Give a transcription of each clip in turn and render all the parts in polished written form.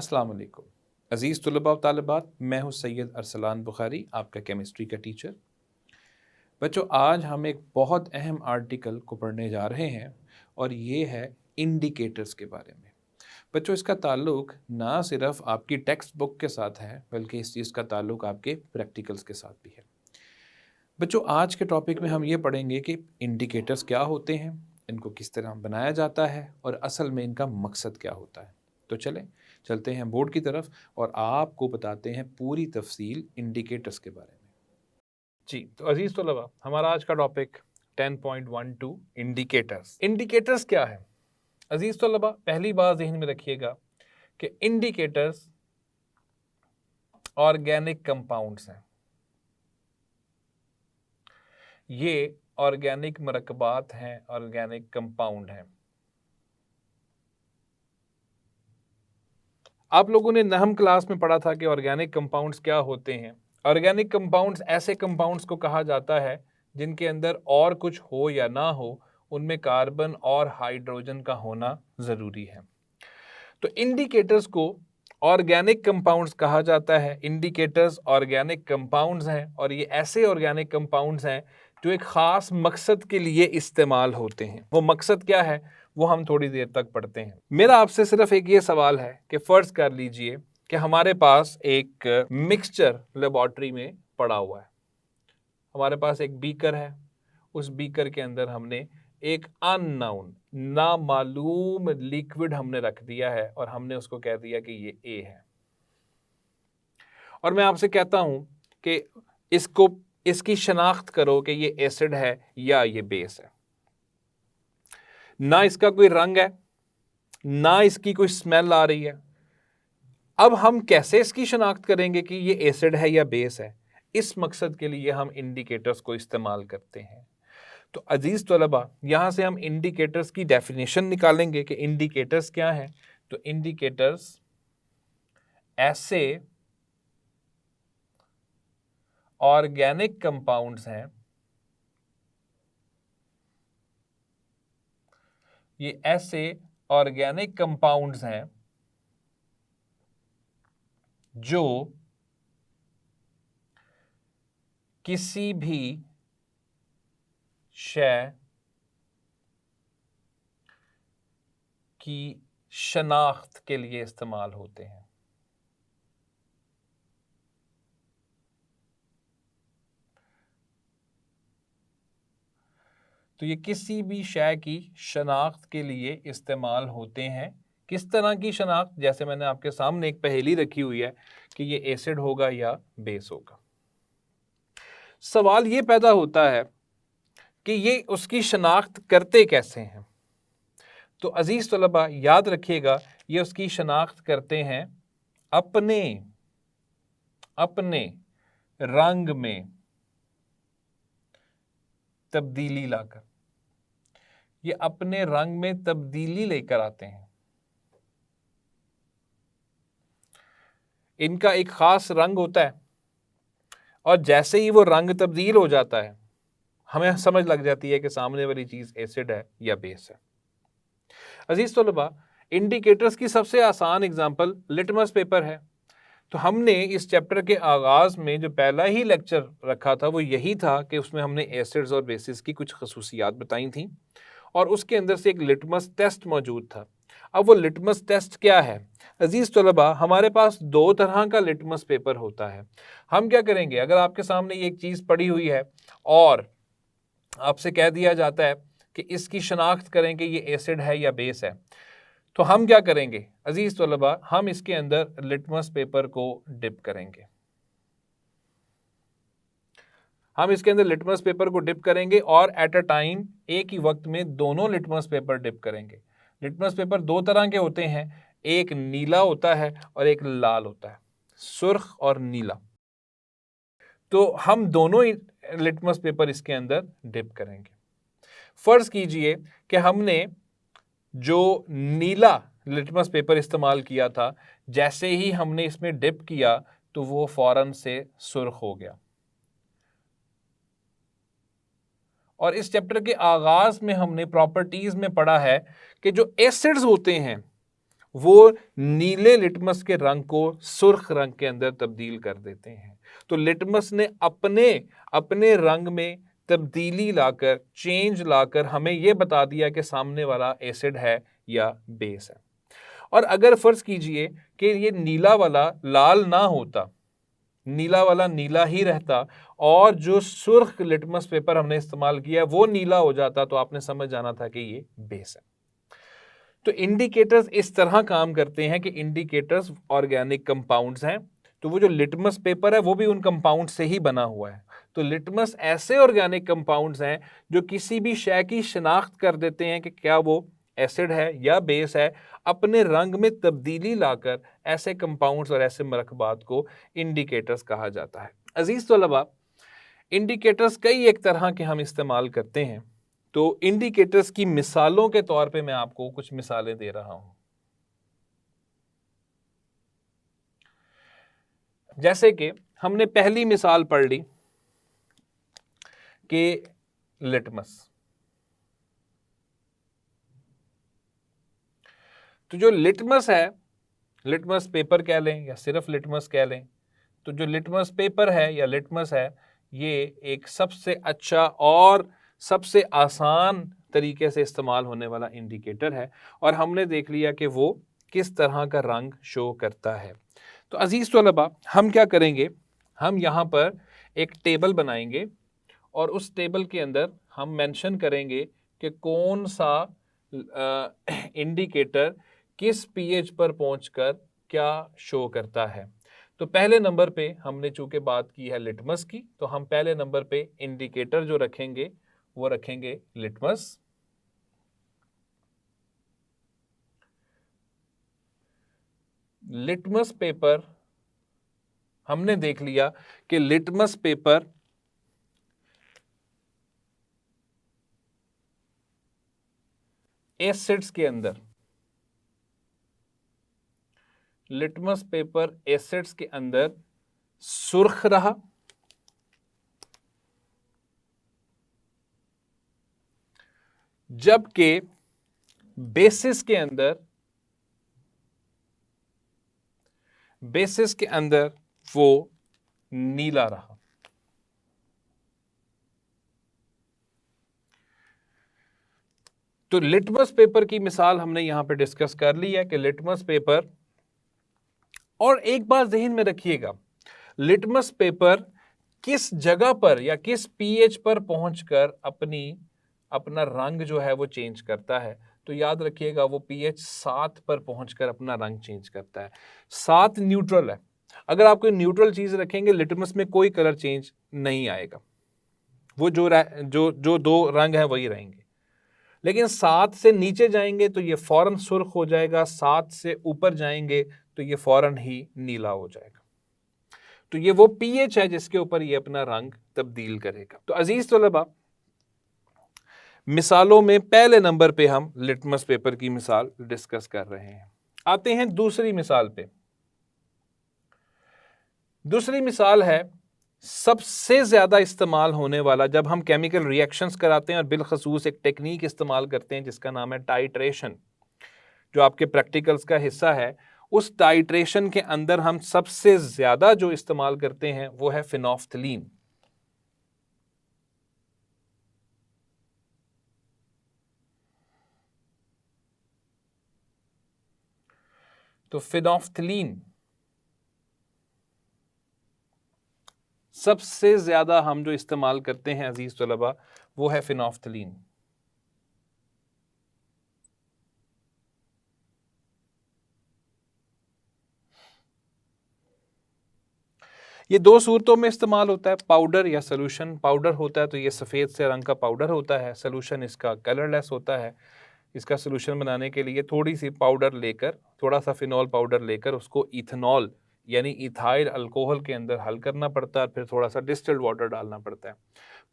अस्सलाम वालेकुम अज़ीज़ तुलबा व तालिबात, मैं हूँ सैयद अरसलान बुखारी, आपका केमिस्ट्री का टीचर। बच्चों, आज हम एक बहुत अहम आर्टिकल को पढ़ने जा रहे हैं और ये है इंडिकेटर्स के बारे में। बच्चों, इसका ताल्लुक ना सिर्फ आपकी टेक्स्ट बुक के साथ है बल्कि इस चीज़ का ताल्लुक आपके प्रैक्टिकल्स के साथ भी है। बच्चों, आज के टॉपिक में हम ये पढ़ेंगे कि इंडिकेटर्स क्या होते हैं, इनको किस तरह बनाया जाता है और असल में इनका मकसद क्या होता है। तो चलते हैं बोर्ड की तरफ और आपको बताते हैं पूरी तफसील इंडिकेटर्स के बारे में। जी, तो अजीज तलबा, हमारा आज का टॉपिक 10.12 इंडिकेटर्स। इंडिकेटर्स क्या है? अजीज तलबा, पहली बात ज़हन में रखिएगा कि इंडिकेटर्स ऑर्गेनिक कंपाउंड्स हैं। ये ऑर्गेनिक मरकबात हैं, ऑर्गेनिक कंपाउंड हैं। आप लोगों ने नहम क्लास में पढ़ा था कि ऑर्गेनिक कंपाउंड्स क्या होते हैं। ऑर्गेनिक कंपाउंड्स ऐसे कंपाउंड्स को कहा जाता है जिनके अंदर और कुछ हो या ना हो, उनमें कार्बन और हाइड्रोजन का होना ज़रूरी है। तो इंडिकेटर्स को ऑर्गेनिक कंपाउंड्स कहा जाता है। इंडिकेटर्स ऑर्गेनिक कंपाउंड्स हैं और ये ऐसे ऑर्गेनिक कंपाउंड्स हैं जो एक ख़ास मकसद के लिए इस्तेमाल होते हैं। वो मकसद क्या है वो हम थोड़ी देर तक पढ़ते हैं। मेरा आपसे सिर्फ एक ये सवाल है कि फ़र्ज़ कर लीजिए कि हमारे पास एक मिक्सचर लेबॉर्ट्री में पड़ा हुआ है। हमारे पास एक बीकर है, उस बीकर के अंदर हमने एक अननोन नामालूम लिक्विड हमने रख दिया है और हमने उसको कह दिया कि ये ए है। और मैं आपसे कहता हूं कि इसकी शनाख्त करो कि ये एसिड है या ये बेस है। ना इसका कोई रंग है, ना इसकी कोई स्मेल आ रही है। अब हम कैसे इसकी शनाख्त करेंगे कि ये एसिड है या बेस है? इस मकसद के लिए हम इंडिकेटर्स को इस्तेमाल करते हैं। तो अजीज तलबा, यहां से हम इंडिकेटर्स की डेफिनेशन निकालेंगे कि इंडिकेटर्स क्या हैं। तो इंडिकेटर्स ऐसे ऑर्गेनिक कंपाउंड्स हैं, ये ऐसे ऑर्गेनिक कंपाउंड्स हैं जो किसी भी शय की शनाख्त के लिए इस्तेमाल होते हैं। तो ये किसी भी शय की शनाख्त के लिए इस्तेमाल होते हैं। किस तरह की शनाख्त? जैसे मैंने आपके सामने एक पहेली रखी हुई है कि ये एसिड होगा या बेस होगा। सवाल ये पैदा होता है कि ये उसकी शनाख्त करते कैसे हैं। तो अजीज तलबा, याद रखिएगा, ये उसकी शनाख्त करते हैं अपने रंग में तब्दीली लाकर। ये अपने रंग में तब्दीली लेकर आते हैं। इनका एक खास रंग होता है और जैसे ही वो रंग तब्दील हो जाता है, हमें समझ लग जाती है कि सामने वाली चीज़ एसिड है या बेस है। अजीज तलबा, इंडिकेटर्स की सबसे आसान एग्जांपल लिटमस पेपर है। तो हमने इस चैप्टर के आगाज़ में जो पहला ही लेक्चर रखा था वो यही था कि उसमें हमने एसिड्स और बेसिस की कुछ खसूसियात बताई थी और उसके अंदर से एक लिटमस टेस्ट मौजूद था। अब वो लिटमस टेस्ट क्या है? अजीज़ तलबा, हमारे पास दो तरह का लिटमस पेपर होता है। हम क्या करेंगे, अगर आपके सामने ये एक चीज़ पड़ी हुई है और आपसे कह दिया जाता है कि इसकी शनाख्त करें कि ये एसिड है या बेस है, तो हम क्या करेंगे अजीज़ तलबा? हम इसके अंदर लिटमस पेपर को डिप करेंगे। हम इसके अंदर लिटमस पेपर को डिप करेंगे और एट अ टाइम एक ही वक्त में दोनों लिटमस पेपर डिप करेंगे। लिटमस पेपर दो तरह के होते हैं, एक नीला होता है और एक लाल होता है, सुर्ख और नीला। तो हम दोनों ही लिटमस पेपर इसके अंदर डिप करेंगे। फर्ज कीजिए कि हमने जो नीला लिटमस पेपर इस्तेमाल किया था, जैसे ही हमने इसमें डिप किया तो वो फौरन से सुर्ख हो गया। और इस चैप्टर के आगाज में हमने प्रॉपर्टीज में पढ़ा है कि जो एसिड्स होते हैं वो नीले लिटमस के रंग को सुर्ख रंग के अंदर तब्दील कर देते हैं। तो लिटमस ने अपने अपने रंग में तब्दीली लाकर, चेंज लाकर हमें यह बता दिया कि सामने वाला एसिड है या बेस है। और अगर फर्ज कीजिए कि ये नीला वाला लाल ना होता, नीला वाला नीला ही रहता और जो सुर्ख लिटमस पेपर हमने इस्तेमाल किया वो नीला हो जाता, तो आपने समझ जाना था कि ये बेस है। तो इंडिकेटर्स इस तरह काम करते हैं कि इंडिकेटर्स ऑर्गेनिक कंपाउंड्स हैं, तो वो जो लिटमस पेपर है वो भी उन कंपाउंड से ही बना हुआ है। तो लिटमस ऐसे ऑर्गेनिक कंपाउंड्स हैं जो किसी भी शय की शिनाख्त कर देते हैं कि क्या वो एसिड है या बेस है, अपने रंग में तब्दीली लाकर ऐसे कंपाउंड्स और ऐसे मरकबात को इंडिकेटर्स कहा जाता है। अजीज तलबा, इंडिकेटर्स कई एक तरह के हम इस्तेमाल करते हैं। तो इंडिकेटर्स की मिसालों के तौर पे मैं आपको कुछ मिसालें दे रहा हूं। जैसे कि हमने पहली मिसाल पढ़ ली कि लिटमस। तो जो लिटमस है, लिटमस पेपर कह लें या सिर्फ लिटमस कह लें, तो जो लिटमस पेपर है या लिटमस है, ये एक सबसे अच्छा और सबसे आसान तरीके से इस्तेमाल होने वाला इंडिकेटर है। और हमने देख लिया कि वो किस तरह का रंग शो करता है। तो अजीज़ तलबा, हम क्या करेंगे, हम यहाँ पर एक टेबल बनाएंगे और उस टेबल के अंदर हम मेंशन करेंगे कि कौन सा इंडिकेटर किस पीएच पर पहुंचकर क्या शो करता है। तो पहले नंबर पे हमने चूंकि बात की है लिटमस की, तो हम पहले नंबर पे इंडिकेटर जो रखेंगे वो रखेंगे लिटमस। लिटमस पेपर, हमने देख लिया कि लिटमस पेपर एसिड्स के अंदर, लिटमस पेपर एसिड्स के अंदर सुर्ख रहा, जबकि बेसिस के अंदर, बेसिस के अंदर वो नीला रहा। तो लिटमस पेपर की मिसाल हमने यहां पे डिस्कस कर ली है कि लिटमस पेपर, और एक बात ज़हन में रखिएगा, लिटमस पेपर किस जगह पर या किस पीएच पर पहुंचकर अपना रंग जो है वो चेंज करता है। तो याद रखिएगा वो पीएच 7 पर पहुंचकर अपना रंग चेंज करता है। 7 न्यूट्रल है। अगर आप कोई न्यूट्रल चीज रखेंगे लिटमस में कोई कलर चेंज नहीं आएगा, वो जो दो रंग है वही रहेंगे। लेकिन 7 से नीचे जाएंगे तो ये फौरन सुर्ख हो जाएगा, 7 से ऊपर जाएंगे तो ये फौरन ही नीला हो जाएगा। तो ये वो पीएच है जिसके ऊपर ये अपना रंग तब्दील करेगा। तो अजीज तलबा, मिसालों में पहले नंबर पे हम लिटमस पेपर की मिसाल डिस्कस कर रहे हैं। आते हैं दूसरी मिसाल पे। दूसरी मिसाल है सबसे ज्यादा इस्तेमाल होने वाला, जब हम केमिकल रिएक्शंस कराते हैं और बिलखसूस एक टेक्निक इस्तेमाल करते हैं जिसका नाम है टाइट्रेशन, जो आपके प्रैक्टिकल्स का हिस्सा है। उस टाइट्रेशन के अंदर हम सबसे ज्यादा जो इस्तेमाल करते हैं वो है फिनोफ्थलीन। तो फिनोफ्थलीन सबसे ज्यादा हम जो इस्तेमाल करते हैं अजीज तलबा, वो है फिनोफ्थलीन। ये दो सूरतों में इस्तेमाल होता है, पाउडर या सोल्यूशन। पाउडर होता है तो ये सफ़ेद से रंग का पाउडर होता है, सोल्यूशन इसका कलरलेस होता है। इसका सोल्यूशन बनाने के लिए थोड़ी सी पाउडर लेकर, थोड़ा सा फिनॉल पाउडर लेकर उसको इथेनॉल यानी इथाइल अल्कोहल के अंदर हल करना पड़ता है, फिर थोड़ा सा डिस्टिल्ड वाटर डालना पड़ता है।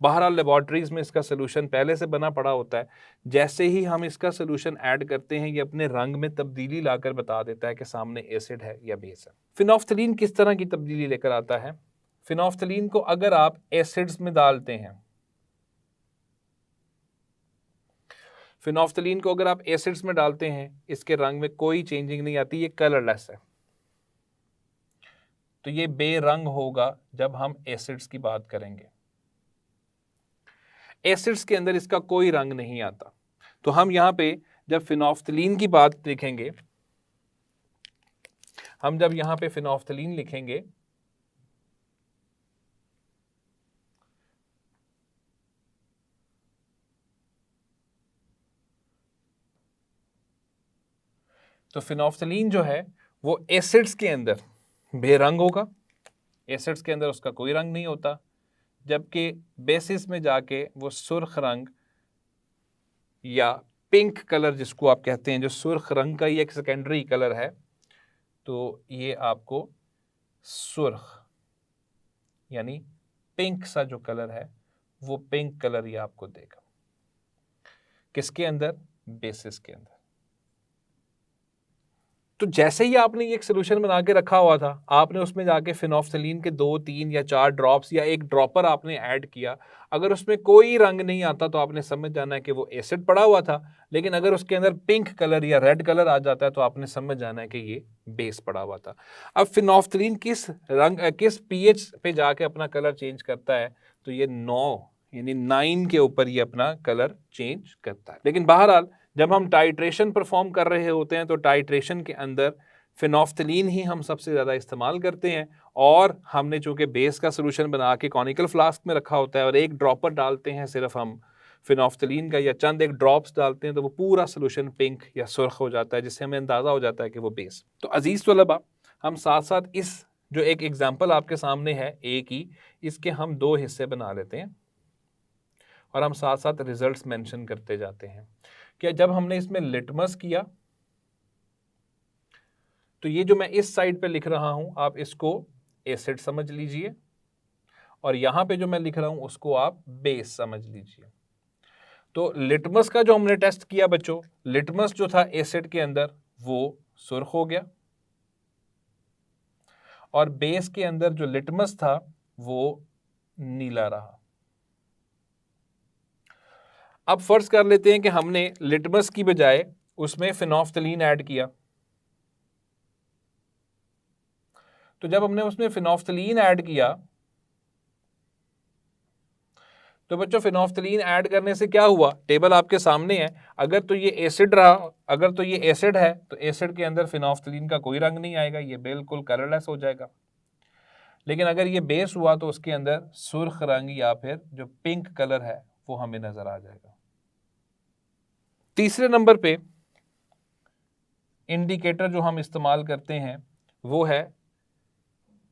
बहरहाल लेबॉर्ट्रीज़ में इसका सोल्यूशन पहले से बना पड़ा होता है। जैसे ही हम इसका सोल्यूशन ऐड करते हैं ये अपने रंग में तब्दीली लाकर बता देता है कि सामने एसिड है या बेस है। फिनोफ्थलीन किस तरह की तब्दीली लेकर आता है? फिनोफ्थलीन को अगर आप एसिड्स में डालते हैं, फिनोफ्थलीन को अगर आप एसिड्स में डालते हैं इसके रंग में कोई चेंजिंग नहीं आती, ये कलरलेस है। तो ये बेरंग होगा जब हम एसिड्स की बात करेंगे। एसिड्स के अंदर इसका कोई रंग नहीं आता। तो हम यहां पे जब फिनोफ्थलीन की बात देखेंगे, हम जब यहां पे फिनोफ्थलीन लिखेंगे तो फिनोफ्थलीन जो है वो एसिड्स के अंदर बेरंग होगा, एसिड्स के अंदर उसका कोई रंग नहीं होता, जबकि बेसिस में जाके वो सुर्ख रंग या पिंक कलर जिसको आप कहते हैं, जो सुर्ख रंग का ही एक सेकेंडरी कलर है, तो ये आपको सुर्ख यानी पिंक सा जो कलर है वो पिंक कलर ये आपको देगा। किसके अंदर? बेसिस के अंदर। तो जैसे ही आपने ये एक सोल्यूशन बना के रखा हुआ था, आपने उसमें जाके फिनोफ्थलीन के 2, 3 या 4 ड्रॉप्स या एक ड्रॉपर आपने ऐड किया, अगर उसमें कोई रंग नहीं आता तो आपने समझ जाना है कि वो एसिड पड़ा हुआ था। लेकिन अगर उसके अंदर पिंक कलर या रेड कलर आ जाता है तो आपने समझ जाना है कि ये बेस पड़ा हुआ था। अब फिनोफ्थलीन किस पीएच पे जाके अपना कलर चेंज करता है? तो ये 9 यानी 9 के ऊपर ये अपना कलर चेंज करता है। लेकिन बहरहाल जब हम टाइट्रेशन परफॉर्म कर रहे होते हैं तो टाइट्रेशन के अंदर फिनोफ्थलीन ही हम सबसे ज़्यादा इस्तेमाल करते हैं, और हमने चूंकि बेस का सोल्यूशन बना के कॉनिकल फ्लास्क में रखा होता है और एक ड्रॉपर डालते हैं सिर्फ हम फिनोफ्थलीन का, या चंद एक ड्रॉप्स डालते हैं, तो वो पूरा सोल्यूशन पिंक या सुर्ख हो जाता है, जिससे हमें अंदाज़ा हो जाता है कि वो बेस। तो अजीज़ तलबा, हम साथ साथ इस जो एक एग्जाम्पल आपके सामने है ए की, इसके हम 2 हिस्से बना लेते हैं और हम साथ साथ रिजल्ट्स मेंशन करते जाते हैं। क्या जब हमने इसमें लिटमस किया तो ये जो मैं इस साइड पे लिख रहा हूं आप इसको एसिड समझ लीजिए, और यहां पे जो मैं लिख रहा हूं उसको आप बेस समझ लीजिए। तो लिटमस का जो हमने टेस्ट किया बच्चों, लिटमस जो था एसिड के अंदर वो सुर्ख हो गया, और बेस के अंदर जो लिटमस था वो नीला रहा। अब फर्ज कर लेते हैं कि हमने लिटमस की बजाय उसमें फिनोफ्थलीन ऐड किया। तो जब हमने उसमें फिनोफ्थलीन ऐड किया तो बच्चों फिनोफ्थलीन ऐड करने से क्या हुआ? टेबल आपके सामने है। अगर तो ये एसिड रहा, अगर तो ये एसिड है तो एसिड के अंदर फिनोफ्थलीन का कोई रंग नहीं आएगा, ये बिल्कुल कलरलेस हो जाएगा। लेकिन अगर ये बेस हुआ तो उसके अंदर सुर्ख रंग या फिर जो पिंक कलर है वो हमें नजर आ जाएगा। तीसरे नंबर पे इंडिकेटर जो हम इस्तेमाल करते हैं वो है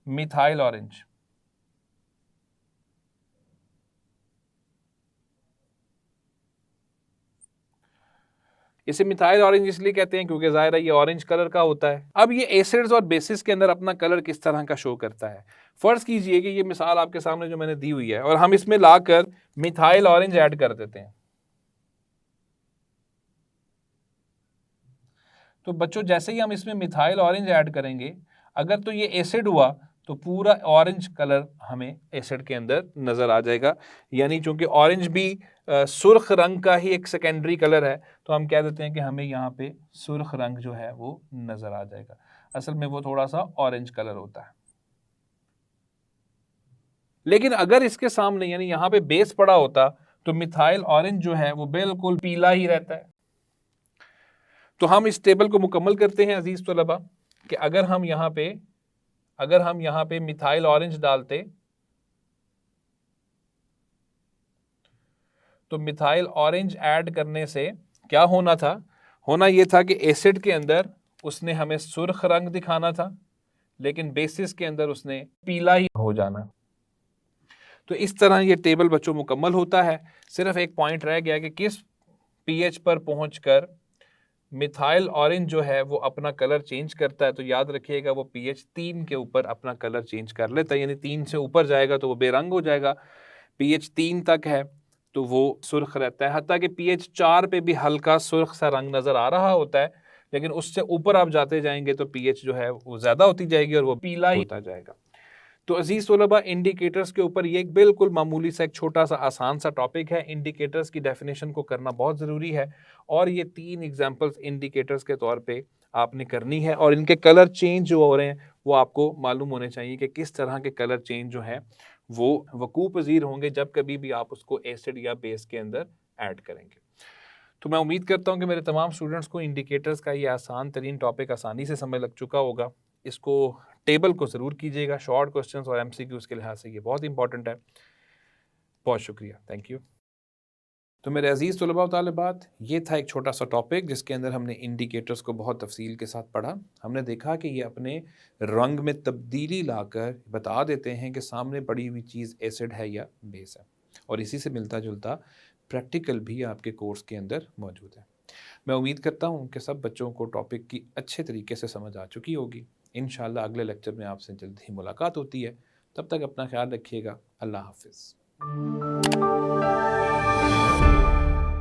मिथाइल ऑरेंज। इसे मिथाइल ऑरेंज इसलिए कहते हैं क्योंकि जाहिर है ये ऑरेंज कलर का होता है। अब ये एसिड्स और बेसिस के अंदर अपना कलर किस तरह का शो करता है? फर्ज कीजिए कि ये मिसाल आपके सामने जो मैंने दी हुई है और हम इसमें लाकर मिथाइल ऑरेंज ऐड कर देते हैं। तो बच्चों जैसे ही हम इसमें मिथाइल ऑरेंज ऐड करेंगे, अगर तो ये एसिड हुआ तो पूरा ऑरेंज कलर हमें एसिड के अंदर नजर आ जाएगा। यानी चूंकि ऑरेंज भी सुर्ख रंग का ही एक सेकेंडरी कलर है तो हम कह देते हैं कि हमें यहाँ पे सुर्ख रंग जो है वो नजर आ जाएगा। असल में वो थोड़ा सा ऑरेंज कलर होता है। लेकिन अगर इसके सामने यानी यहाँ पे बेस पड़ा होता तो मिथाइल ऑरेंज जो है वो बिल्कुल पीला ही रहता है। तो हम इस टेबल को मुकम्मल करते हैं अजीज तलबा कि अगर हम यहाँ पे मिथाइल ऑरेंज डालते तो मिथाइल ऑरेंज ऐड करने से क्या होना था? होना यह था कि एसिड के अंदर उसने हमें सुर्ख रंग दिखाना था, लेकिन बेसिस के अंदर उसने पीला ही हो जाना। तो इस तरह ये टेबल बच्चों मुकम्मल होता है। सिर्फ एक पॉइंट रह गया कि किस पीएच पर पहुंचकर मिथाइल ऑरेंज जो है वो अपना कलर चेंज करता है। तो याद रखिएगा वो पीएच 3 के ऊपर अपना कलर चेंज कर लेता है, यानी 3 से ऊपर जाएगा तो वो बेरंग हो जाएगा। पीएच 3 तक है तो वो सुर्ख रहता है, हत्ता कि पीएच 4 पे भी हल्का सुर्ख सा रंग नजर आ रहा होता है, लेकिन उससे ऊपर आप जाते जाएंगे तो पीएच जो है वो ज्यादा होती जाएगी और वो पीला ही होता जाएगा। तो अजीज तलबा, इंडिकेटर्स के ऊपर ये एक बिल्कुल मामूली सा एक छोटा सा आसान सा टॉपिक है। इंडिकेटर्स की डेफिनेशन को करना बहुत ज़रूरी है और ये 3 एग्जांपल्स इंडिकेटर्स के तौर पे आपने करनी है और इनके कलर चेंज जो हो रहे हैं वो आपको मालूम होने चाहिए कि किस तरह के कलर चेंज जो हैं वो वकूफ़ पज़ीर होंगे जब कभी भी आप उसको एसिड या बेस के अंदर ऐड करेंगे। तो मैं उम्मीद करता हूँ कि मेरे तमाम स्टूडेंट्स को इंडिकेटर्स का ये आसान तरीन टॉपिक आसानी से समझ लग चुका होगा। इसको टेबल को ज़रूर कीजिएगा, शॉर्ट क्वेश्चंस और एमसीक्यूज़ के लिहाज से ये बहुत इंपॉर्टेंट है। बहुत शुक्रिया, थैंक यू। तो मेरे अजीज़ तलबा व तालिबात, ये था एक छोटा सा टॉपिक जिसके अंदर हमने इंडिकेटर्स को बहुत तफसील के साथ पढ़ा। हमने देखा कि ये अपने रंग में तब्दीली लाकर बता देते हैं कि सामने पड़ी हुई चीज़ एसिड है या बेस है, और इसी से मिलता जुलता प्रैक्टिकल भी आपके कोर्स के अंदर मौजूद है। मैं उम्मीद करता हूँ कि सब बच्चों को टॉपिक की अच्छे तरीके से समझ आ चुकी होगी। इंशाअल्लाह अगले लेक्चर में आपसे जल्द ही मुलाकात होती है। तब तक अपना ख्याल रखिएगा। अल्लाह हाफ़िज़।